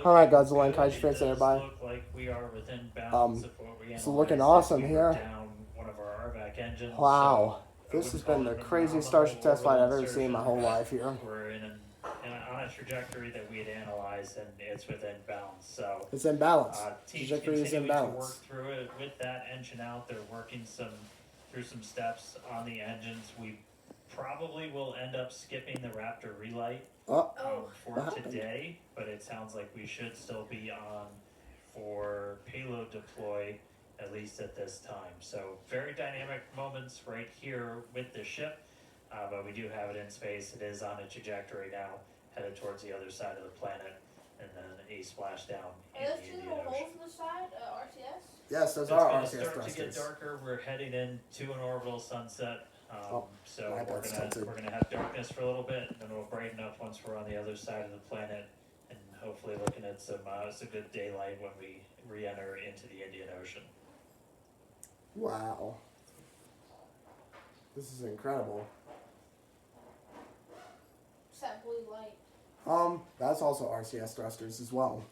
Alright, looking Godzilla and good. Kaiju It fans, does everybody. look like we are within bounds of what we It's looking analyzed if awesome we were here. down one of our RVAC engines. So Wow. I This has wouldn't call been it the a craziest nominal Starship test flight orbital I've ever seen in my insertion, whole but life here. we're on a trajectory that we had analyzed, and it's within bounds. So It's in balance. team's Trajectory is in continuing to work balance. through it with that engine out. They're working through some steps on the engines. We probably will end up skipping the Raptor relight for today, but it sounds like we should still be on for payload deploy, at least at this time. So very dynamic moments right here with the ship, but we do have it in space. It is on a trajectory now, headed towards the other side of the planet, and then a splashdown in the Indian Ocean. Holes in the side, RCS? Yes, those It's are going RCS to start thrusters. to get darker. We're heading into an orbital sunset. So my we're bad's gonna tilted. have darkness for a little bit, and then we'll brighten up once we're on the other side of the planet, and hopefully looking at some good daylight when we re-enter into the Indian Ocean. Wow. This is incredible. What's that blue light? That's also RCS thrusters as well.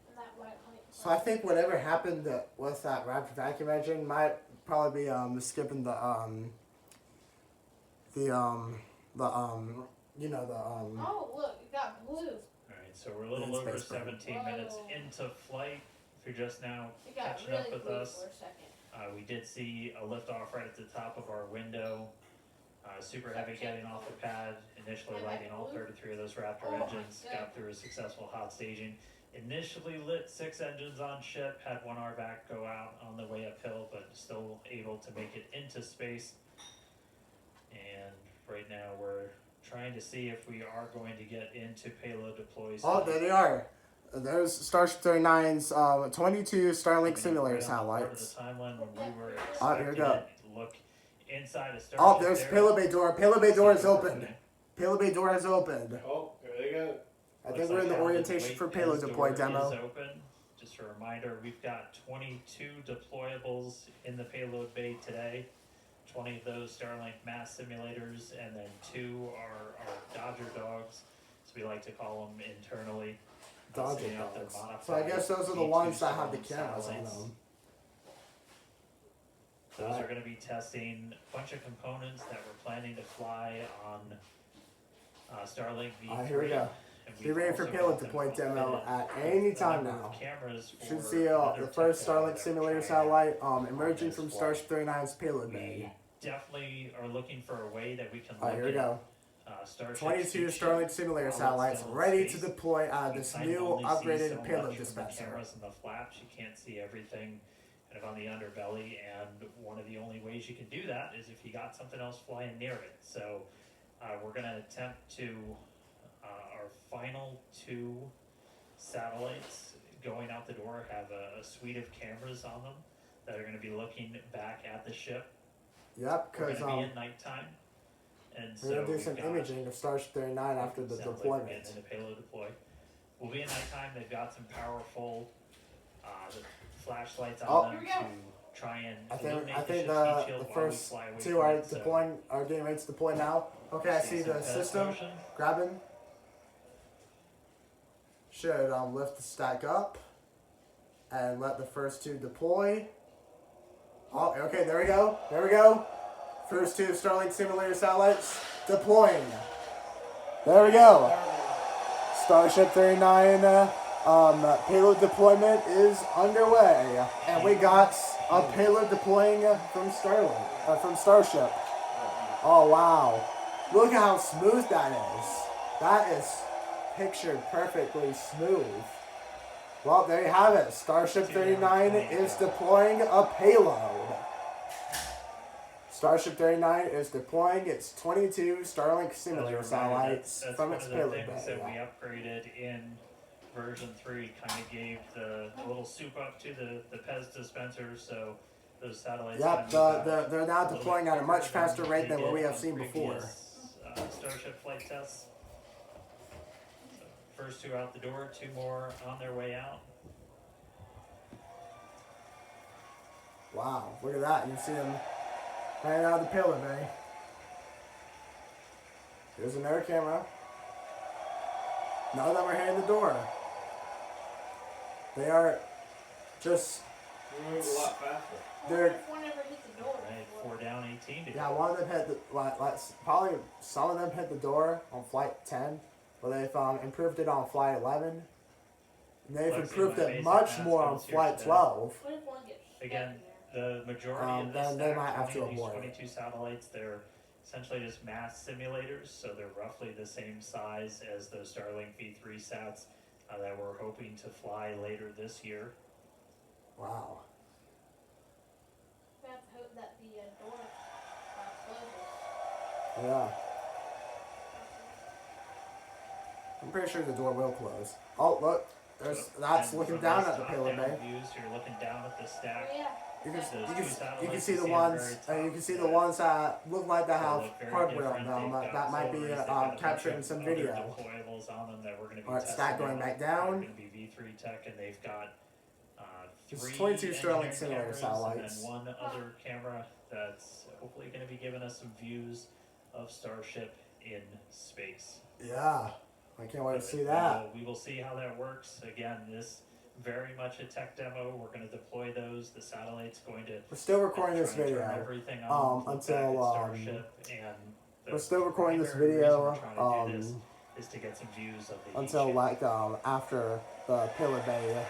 And that white light. So I think whatever happened with that Raptor vacuum engine might probably be skipping the Oh, look, it got blue. Alright, so we're a little In over space, bro. 17 minutes into flight. If you're just now It got catching really up with blue us, for a second. we did see a liftoff right at the top of our window. Super Heavy getting off the pad, initially lighting all 33 of those Raptor engines, got through a successful hot staging. Initially lit 6 engines on ship, had one RVAC go out on the way uphill, but still able to make it into space. And right now we're trying to see if we are going to get into payload deploys. Oh, there they are. There's Starship 39's 22 Starlink Simulator Satellites. Part of the timeline when we were Here we go. expecting it. Look inside a Starship. Oh, there's there. payload bay door. Payload bay door is opened. Payload bay door has opened. Oh, there they go. I think we're in the orientation for payload deploy demo. Is open. Just a reminder, we've got 22 deployables in the payload bay today. 20 of those Starlink mass simulators, and then 2 are Dodger dogs, as we like to call them internally. Dodger Sitting out there dogs. modified So I guess those are the V2 ones that have the Starlink cameras on satellites. them. Those are going to be testing a bunch of components that we're planning to fly on Starlink V3. Here we go. And Be we've ready for also payload got them deploy demo outfitted at with any a time number of now. cameras Should for see other the first tech demo Starlink that Simulator we're Satellite trying emerging this from flight. Starship 39's payload We bay. definitely are looking for a way that we can Alright, look here we at go. Starship 22 suit Starlink ship Simulator while it's Satellites still in ready space. to deploy You this can new only see so upgraded much payload from the dispenser. cameras and the flaps. You can't see everything kind of on the underbelly, and one of the only ways you can do that is if you got something else flying near it. So we're going to attempt to our final 2 satellites going out the door have a suite of cameras on them that are going to be looking back at the ship. Yep, We're because going to be in nighttime, and we're so going to do we've some got, imaging of Starship 39 after the sounds like we're deployment. getting into payload deploy. We'll be in nighttime. They've got some powerful flashlights on them Here we go. to try and I illuminate think the ship's the heat shield while we first fly away 2 from are it. So deploying, are getting ready to deploy now. Okay, I see some the test system. motion. Grabbing. Should lift the stack up and let the first 2 deploy. Oh, okay, there we go. There we go. First 2 Starlink Simulator Satellites deploying. There we go. Starship 39 payload deployment is underway, and we got a payload deploying from Starship. Oh wow! Look at how smooth that is. That is pictured perfectly smooth. Well, there you have it. Starship 39 is deploying a payload. Starship 39 is deploying its 22 Starlink Simulator Satellites that's from one its of the payload things that we bay. upgraded in version 3, kind of gave the little soup up to the Pez dispenser, so those satellites Yep, can move out they're now a little deploying bit at a much quicker faster rate than they what we did have on seen before. previous, Starship flight tests. So first 2 out the door, 2 more on their way out. Wow, look at that. You see them Heading out of the payload bay. Here's another camera. None of them are hitting the door. They are just... They move a lot faster. They're... If one ever hit the door. Right, 4 down, 18 to Yeah, go. one of them hit the... probably some of them hit the door on flight 10. But they've improved it on flight 11. And they've Let's see improved my it basic much math more on skills here flight today. 12. What if one gets stuck Again, in there? the majority of this Then they might have to these abort it. 22 satellites, they're essentially just mass simulators, so they're roughly the same size as those Starlink V3 sats that we're hoping to fly later this year. Wow. We have to hope that the door closes. Yeah. I'm pretty sure the door will close. Oh, look. That's And looking from down this at the payload top-down bay. views, you're looking down at the stack. Oh, yeah. You Those can, two you can satellites see you the see ones. on the very You top can see the that- ones that look like they They have look very hardware on different. them. They've got That might be silveries, they've got a bunch capturing of some other video. deployables on them that we're going to be Alright, testing stack going out. back They're down. going to be V3 tech, and they've got It's 3 22 Starlink engineering Simulator cameras Satellites. and then one other camera that's hopefully going to be giving us some views of Starship in space. Yeah. I can't wait to see We that. will- We will see how that works. Again, this very much a tech demo. We're going to deploy those. The satellite's going to We're still recording this try and turn video. everything on, look back Until, at Starship, and the We're still recording this primary video. reason we're trying to do this is to get some views of the Until heat shield. after the payload bay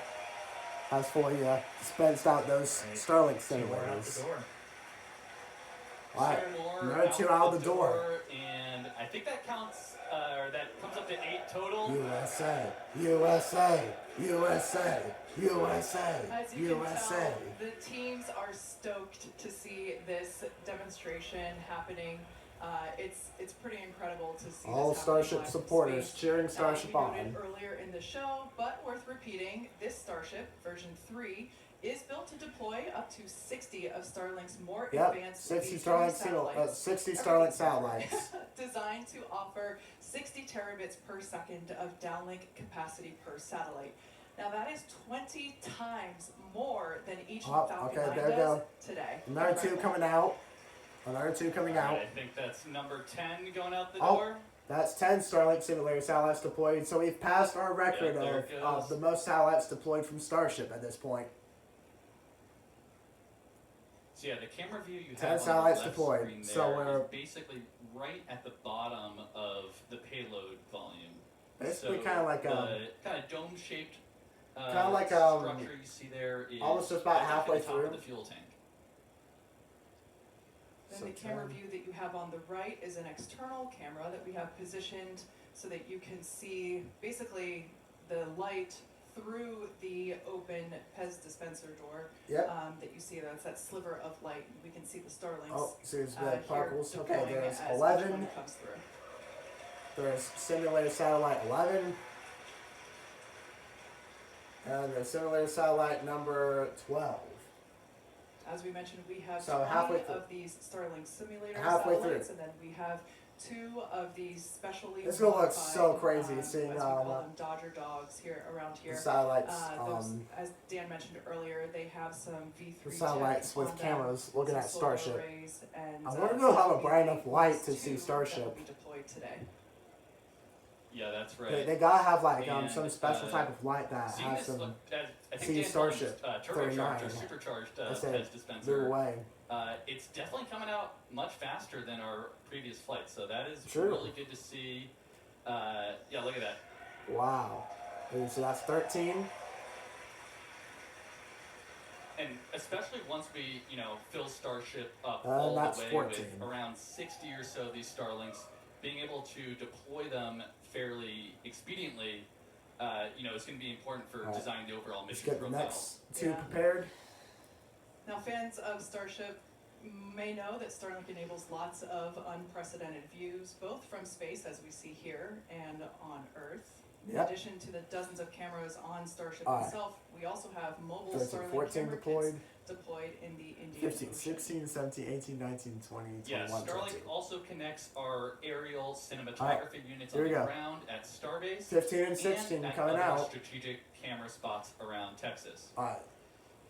has fully dispensed out those Right. Starlink So we're out simulators. the door. Alright. Seven more Another 2 out the door. and I think that counts, or that comes up to 8 total. USA, USA, USA, USA, As you USA. can tell, the teams are stoked to see this demonstration happening. It's pretty incredible to see All this happening Starship live from supporters space. cheering Starship we noted on. earlier in the show, but worth repeating, this Starship, version 3, is built to deploy up to 60 of Starlink's more Yep, advanced 60 V3 Starlink satellites. 60 Starlink satellites. Designed to offer 60 terabits per second of downlink capacity per satellite. Now that is 20 times more than each Oh, Falcon okay, 9 there we does go. today. Another 2 coming out. Another 2 coming out. I think that's number 10 going out the Oh. door. That's 10 Starlink Simulator Satellites deployed. So we've passed our record Yeah, there of it goes. the most satellites deployed from Starship at this point. So yeah, the camera view you 10 have on satellites the left deployed. screen there So we're- is basically right at the bottom of the payload volume. Basically So kind of like the kind of dome-shaped kinda like, structure you see there is almost just about right up halfway at the top of through. the fuel tank. Then So the camera 10. view that you have on the right is an external camera that we have positioned so that you can see basically the light through the open Pez dispenser door Yep. that you see. That's that sliver of light. We can see the Starlinks Oh, so there's here the particles. Okay, deploying there's as each 11. one comes through. There's Simulator Satellite 11. And there's Simulator Satellite number 12. As we mentioned, we have So 20 halfway through. of these Starlink Simulator Halfway satellites, through. and then we have 2 of these specially This will look so modified, crazy seeing, as we call them, Dodger dogs here around The here. satellites, Those, as Dan mentioned earlier, they have some V3 the satellites tech with on them, cameras looking some at solar Starship. arrays, and, I wonder if so they'll have a that'll be bright the enough light to first see 2 Starship. that will be deployed today. Yeah, that's right. They gotta have like And, some special type of light that Seeing has this some look, I see think Dan Starship called them, turbocharged 39. or supercharged I said, Pez move dispenser. away. It's definitely coming out much faster than our previous flight, so that is True. really good to see. Yeah, look at that. Wow. And so that's 13. And especially once we, fill Starship up And all that's the way 14. with around 60 or so of these Starlinks, being able to deploy them fairly expediently, is going to be important for Right. designing the overall Let's mission get the profile. next 2 Yeah. prepared. Now, fans of Starship may know that Starlink enables lots of unprecedented views, both from space, as we see here, and on Earth. In Yep. addition to the dozens of cameras on Starship Alright. itself, we also have mobile 13, Starlink 14 camera deployed. kits deployed in the Indian 15, Ocean. 16, 17, 18, 19, 20, Yeah, 21, Starlink 22. also connects our aerial cinematography units here on we the go. ground at Starbase 15 and 16 and at coming other out. strategic camera spots around Texas. Alright.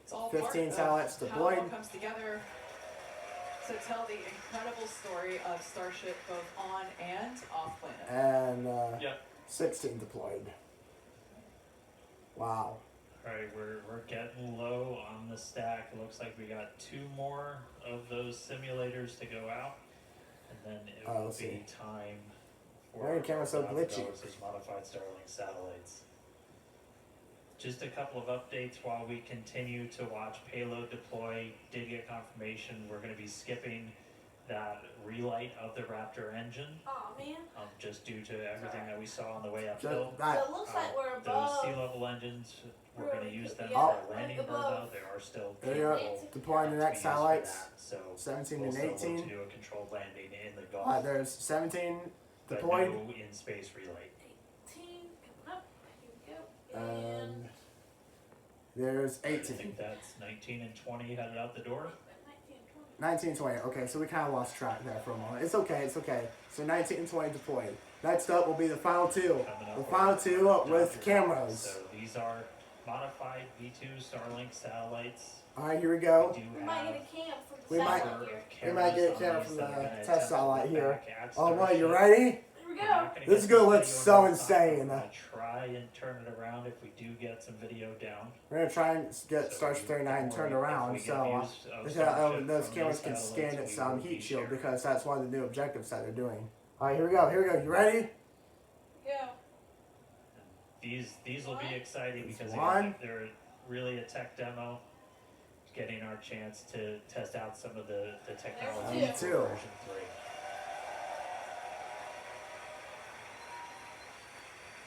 It's all 15 part satellites of how it all deployed. comes together. to tell the incredible story of Starship both on and off planet. And Yep. 16 deployed. Wow. Alright, we're getting low on the stack. It looks like we got 2 more of those simulators to go out. And then it will let's be see. time for Why are your cameras so glitchy? those modified Starlink satellites. Just a couple of updates while we continue to watch payload deploy. Did get confirmation we're going to be skipping that relight of the Raptor engine, Aw, man. just due to everything that we saw on the way So uphill. that, So it looks like we're Those sea above. level engines, we're going to use them Yeah, for landing like burn though. above. There are still there you go. capable Deploying the to next be used for satellites. that. So 17 we'll and still look 18. to do a controlled landing in the Gulf, Alright, there's 17 but deployed. no in space relight. 18 coming up. Here we go. And there's I 18. think that's 19 and 20 headed out the door. 19, 20. 19, 20. Okay, so we kind of lost track there for a moment. It's okay, it's okay. So 19 and 20 deployed. Next up will be the final 2. Coming up The are final 2 with Dodger cameras. So these are modified V2 Starlink satellites. Alright, here we go. We do We might have get a cam for the We might- satellite here. We might get a cameras camera on from these that are the gonna test attempt to satellite look here. back at Oh, what, you Starship. ready? Here we We're go. not gonna This get is gonna some look video so on top. insane. We're gonna try and turn it around if we do get some video down. We're going to try and get So Starship 39 don't turned worry, around if we so get views of those Starship cameras from can these scan satellites, its we will heat be shield sharing. because that's one of the new objectives that they're doing. Alright, here we go, here we go. You ready? Yeah. These will be exciting because One. again, they're really a tech demo. Getting our chance to test out some of the technology There's two. for version 3.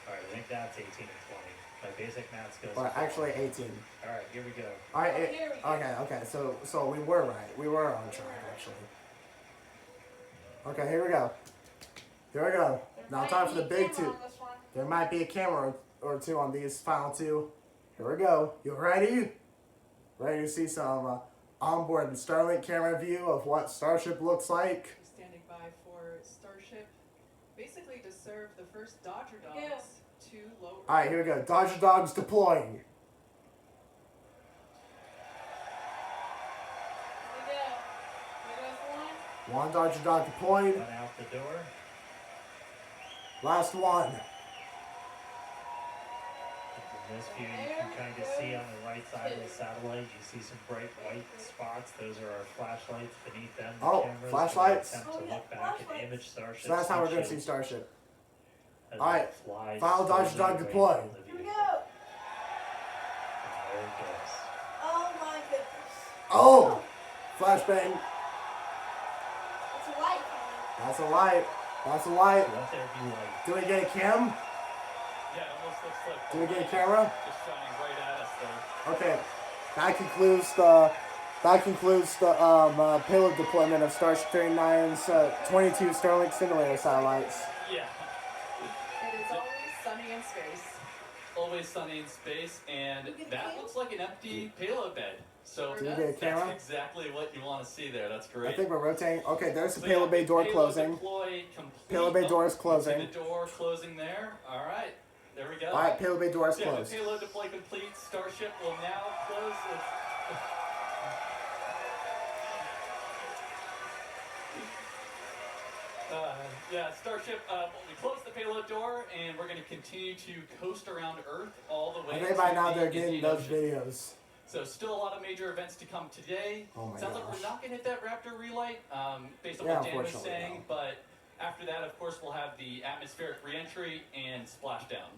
Alright, I think that's 18 and 20. My basic math skills. Well, actually 18. Alright, here we go. Alright, Oh, here we go. okay, so we were right. We were on track actually. Okay, here we go. Here we go. There Now might time for be the a big camera 2. on this one. There might be a camera or 2 on these final 2. Here we go. You ready? Ready to see some onboard Starlink camera view of what Starship looks like? Standing by for Starship, basically to serve the first Dodger dogs Yeah. to low Earth. Alright, here we go. Dodger Dogs deploying. Here we go. Here goes one. One Dodger Dog deployed. One out the door. Last one. In this view, you can kind of see on the right side of the satellite, you see some bright white spots. Those are our flashlights. Beneath them, the Oh, cameras. flashlights. Attempt Oh, to yeah, look back and flashlights. image Starship. So that's how we're going to see Starship. Alright, final Dodger Dog deploy. Here we go. There it goes. Oh my goodness. Oh! Flashbang. It's a light coming. That's a light. That's a light. Let there be light. Do we get a cam? Yeah, it almost looks like Do we get a camera? just shining right at us there. Okay. That concludes the payload deployment of Starship 39's 22 Starlink Simulator Satellites. Yeah. It is always sunny in space. Always sunny in space, and We get a that cam? looks like an empty payload bed. So Do we get a camera? that's exactly what you want to see there. That's great. I think we're rotating. Okay, there's the So payload bay door payload closing. Deploy complete. Payload bay door is You see closing. the door closing there. All right, there we go. Alright, payload bay door is So yeah, the closed. payload deploy complete. Starship will now close its. Yeah, Starship, we closed the payload door, and we're going to continue to coast around Earth all the way I think by to now the they're getting Indian those Ocean. videos. So still a lot of major events to come today. Oh my Sounds like gosh. we're not going to hit that Raptor relight, based on Yeah, what Dan was unfortunately, saying, no. but after that, of course, we'll have the atmospheric reentry and splashdown.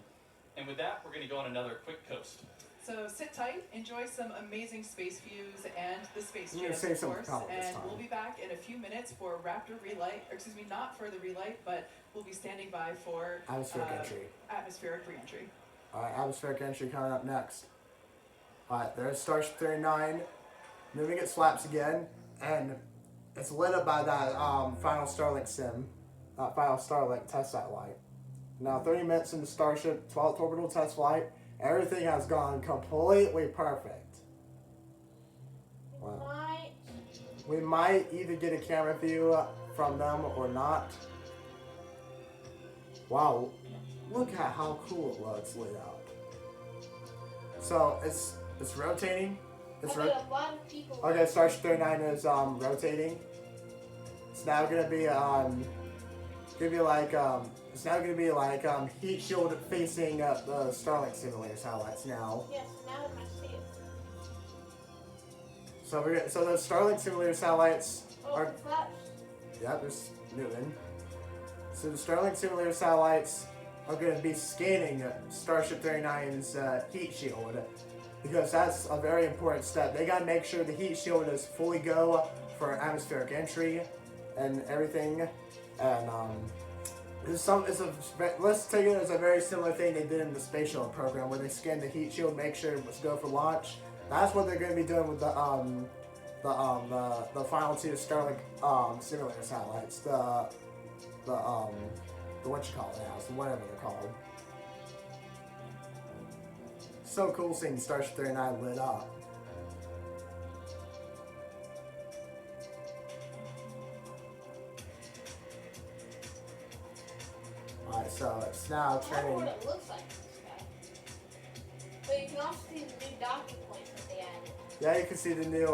And with that, we're going to go on another quick coast. So sit tight, enjoy some amazing space views and the space I'm gonna jams, save of some course. power this And time. we'll be back in a few minutes for Raptor relight, or excuse me, not for the relight, but we'll be standing by for Atmospheric entry. atmospheric reentry. Alright, atmospheric entry coming up next. Alright, there's Starship 39. Moving its flaps again. And it's lit up by that final Starlink sim. Final Starlink test satellite. Now 30 minutes into Starship 12th Orbital test flight. Everything has gone completely perfect. Wow. Might. We might either get a camera view from them or not. Wow, look at how cool it looks lit up. So it's rotating. It's I bet a lot of people. okay. Starship 39 is rotating. It's now gonna be heat shield facing the Starlink Simulator Satellites now. Yes, now I see it. So those Starlink Simulator Satellites Oh, are. flash. Yeah, there's moving. So the Starlink Simulator Satellites are going to be scanning Starship 39's heat shield, because that's a very important step. They got to make sure the heat shield is fully go for atmospheric entry and everything. And let's take it as a very similar thing they did in the space shuttle program, where they scanned the heat shield, make sure it was go for launch. That's what they're going to be doing with the final two Starlink simulator satellites. The what you call it now, so whatever they're called. So cool seeing Starship 39 lit up. Alright, so it's now I don't know turning. what it looks like in the sky. But you can also see the new docking points that they added. Yeah, you can see the new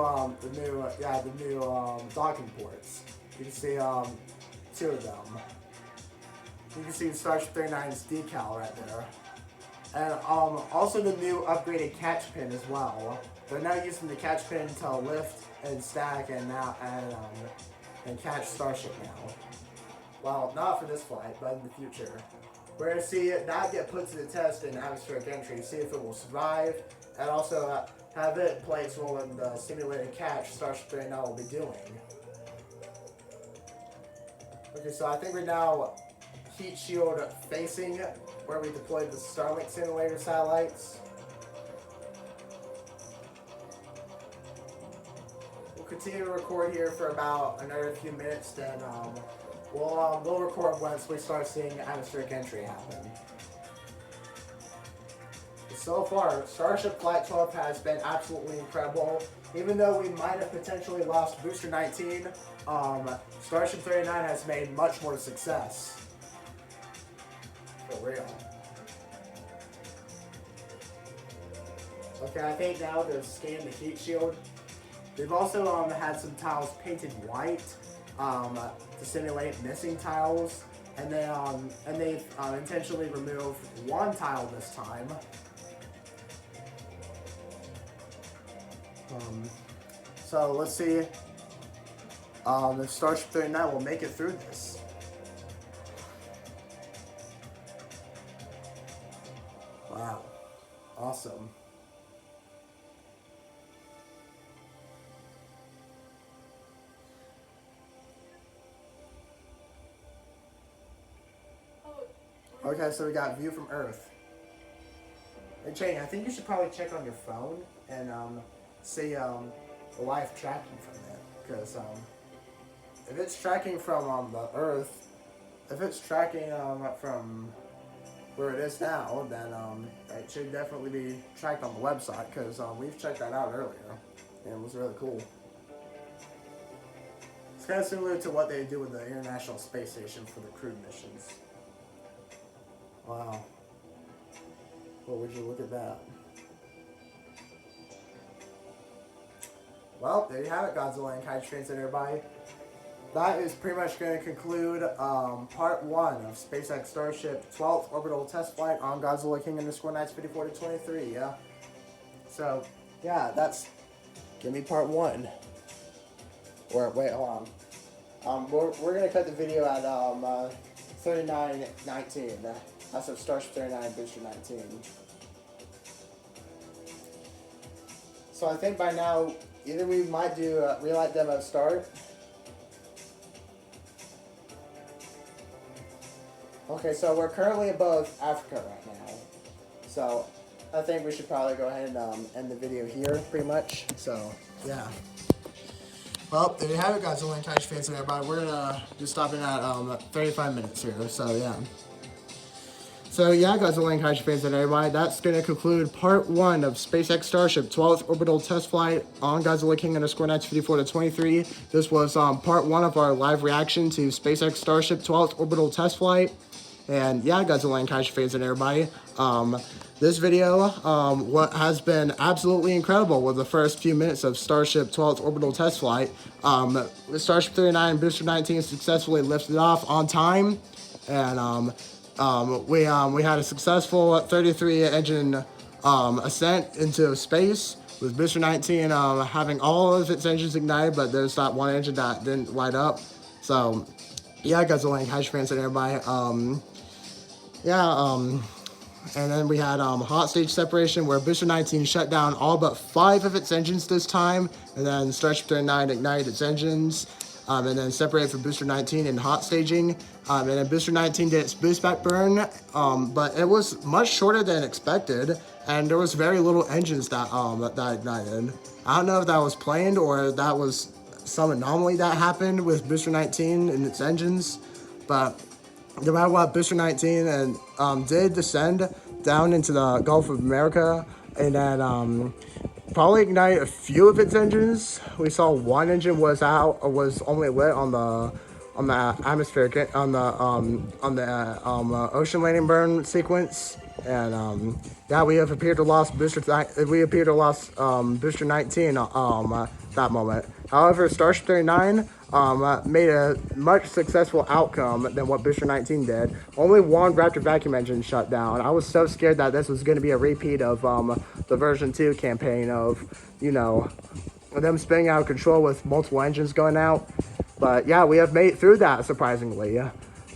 docking ports. You can see two of them. You can see Starship 39's decal right there. And also the new upgraded catch pin as well. They're now using the catch pin to lift and stack and catch Starship now. Well, not for this flight, but in the future. We're going to see it now get put to the test in atmospheric entry, see if it will survive, and also have it play its role in the simulated catch Starship 39 will be doing. Okay, so I think we're now heat shield facing where we deployed the Starlink Simulator Satellites. We'll continue to record here for about another few minutes, then we'll record once we start seeing atmospheric entry happen. So far, Starship Flight 12 has been absolutely incredible. Even though we might have potentially lost Booster 19, Starship 39 has made much more success. For real. Okay, I think now they've scanned the heat shield. They've also had some tiles painted white to simulate missing tiles, and they've intentionally removed one tile this time. So let's see if Starship 39 will make it through this. Wow, awesome. Okay, so we got view from Earth. Hey, Jane, I think you should probably check on your phone and see live tracking from it, because if it's tracking from the Earth, if it's tracking from where it is now, then it should definitely be tracked on the website, because we've checked that out earlier and it was really cool. It's kind of similar to what they do with the International Space Station for the crewed missions. Wow. Well, would you look at that? Well, there you have it, Godzilla and Kaiju fans and everybody. That is pretty much going to conclude part 1 of SpaceX Starship 12th Orbital Test Flight on Godzilla King _Nights 54 to 23, yeah? So, yeah, that's... Give me part 1. Or, wait, hold on. We're going to cut the video at 39:19. That's of Starship 39 Booster 19. So I think by now, either we might do a relight demo start. Okay, so we're currently above Africa right now. So I think we should probably go ahead and end the video here, pretty much. So, yeah. Well, there you have it, Godzilla and Kaiju fans and everybody. We're gonna just stop in at 35 minutes here, so yeah. So yeah, Godzilla and Kaiju fans and everybody, that's gonna conclude part 1 of SpaceX Starship 12th Orbital Test Flight on Godzilla King _Nights 54 to 23. This was part 1 of our live reaction to SpaceX Starship 12th Orbital Test Flight. And yeah, Godzilla and Kaiju fans and everybody. This video, what has been absolutely incredible with the first few minutes of Starship 12th Orbital Test Flight. Starship 39 and Booster 19 successfully lifted off on time, and we had a successful 33 engine ascent into space, with Booster 19 having all of its engines ignited, but there's that one engine that didn't light up. So yeah, Godzilla and Kaiju fans and everybody. And then we had hot stage separation, where Booster 19 shut down all but 5 of its engines this time, and then Starship 39 ignited its engines, and then separated from Booster 19 in hot staging, and then Booster 19 did its boost back burn, but it was much shorter than expected, and there was very little engines that ignited. I don't know if that was planned or that was some anomaly that happened with Booster 19 and its engines, but no matter what, Booster 19 did descend down into the Gulf of America, and then probably ignite a few of its engines. We saw one engine was only lit on the atmospheric on the ocean landing burn sequence, and yeah, we appear to lost Booster 19 that moment. However, Starship 39 made a much successful outcome than what Booster 19 did. Only one Raptor vacuum engine shut down. I was so scared that this was going to be a repeat of the version 2 campaign of, them spinning out of control with multiple engines going out. But yeah, we have made it through that, surprisingly.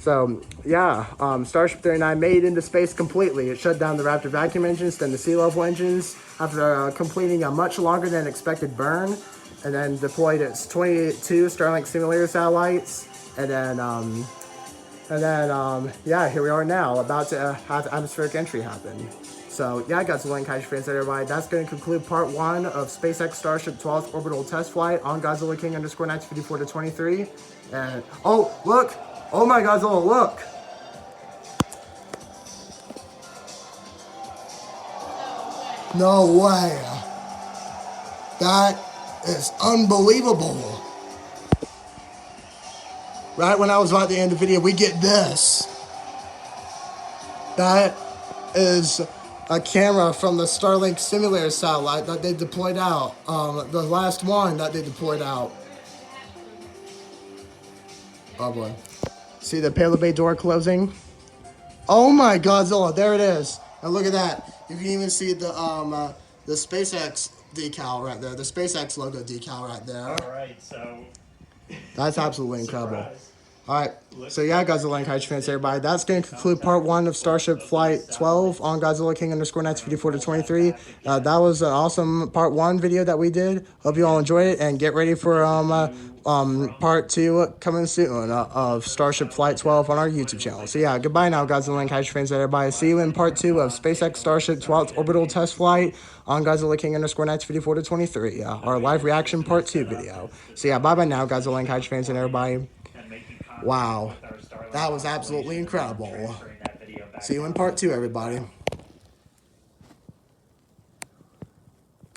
So yeah, Starship 39 made it into space completely. It shut down the Raptor vacuum engines, then the sea level engines, after completing a much longer than expected burn, and then deployed its 22 Starlink Simulator Satellites, and then yeah, here we are now, about to have atmospheric entry happen. So yeah, Godzilla and Kaiju fans, everybody, that's going to conclude part 1 of SpaceX Starship 12th Orbital Test Flight on Godzilla King _1954 to 23. And oh look, oh my Godzilla, look. No way. That is unbelievable. Right when I was about to end the video, we get this. That is a camera from the Starlink Simulator Satellite that they deployed out. The last one that they deployed out. Oh boy. See the payload bay door closing? Oh my Godzilla, there it is. And look at that. You can even see the SpaceX decal right there. The SpaceX logo decal right there. Alright, so that's absolutely incredible. surprise. Alright, so yeah, Godzilla and Kaiju fans, everybody, that's going to conclude part 1 of Starship Flight 12 on Godzilla King _1954 to 23. That was an awesome part 1 video that we did. Hope you all enjoyed it, and get ready for part 2 coming soon of Starship Flight 12 on our YouTube channel. So yeah, goodbye now, Godzilla and Kaiju fans, everybody. See you in part 2 of SpaceX Starship 12th Orbital Test Flight on Godzilla King _1954 to 23, our live reaction part 2 video. So yeah, bye-bye now, Godzilla and Kaiju fans and everybody. Wow, that was absolutely incredible. See you in part 2, everybody.